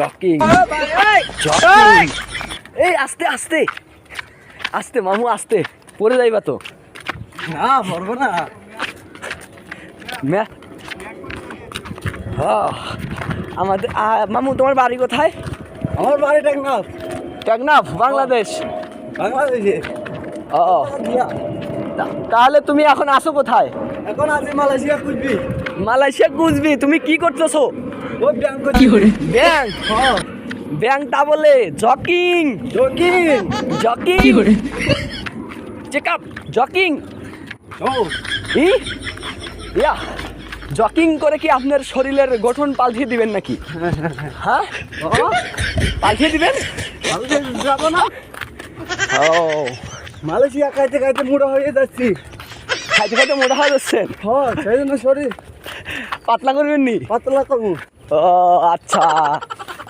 Joking joking এই আস্তে আস্তে আস্তে মামু আস্তে পড়ে যাইবা তো না পড়বো না আমাদের মামু তোমার বাড়ি কোথায়? আমার বাড়ি টেকনাফ। টেকনাফ বাংলাদেশ। বাংলাদেশে। ও তাহলে তুমি এখন আসো কোথায়? এখন আছি মালয়েশিয়া কুচবি। মালয়েশিয়া কুচবি। তুমি কি করতেছো? ওই ব্যাংক কি করে? ব্যাংক ব্যাংকটা বলে জকিং জকিং জকিং কি করে? Check up jogging. Oh yeah jogging করে কি আপনার শরীরের গঠন পাল্টিয়ে দিবেন নাকি? হ্যাঁ পাল্টিয়ে দিবেন? যাবো না। ও মালয়েশিয়া খাইতে খাইতে মোটা হয়ে যাচ্ছি। খাইতে খাইতে মোটা হয়ে যাচ্ছেন? হ্যাঁ সেই জন্য শরীর পাতলা করবেন নি? পাতলা করবো। ও আচ্ছা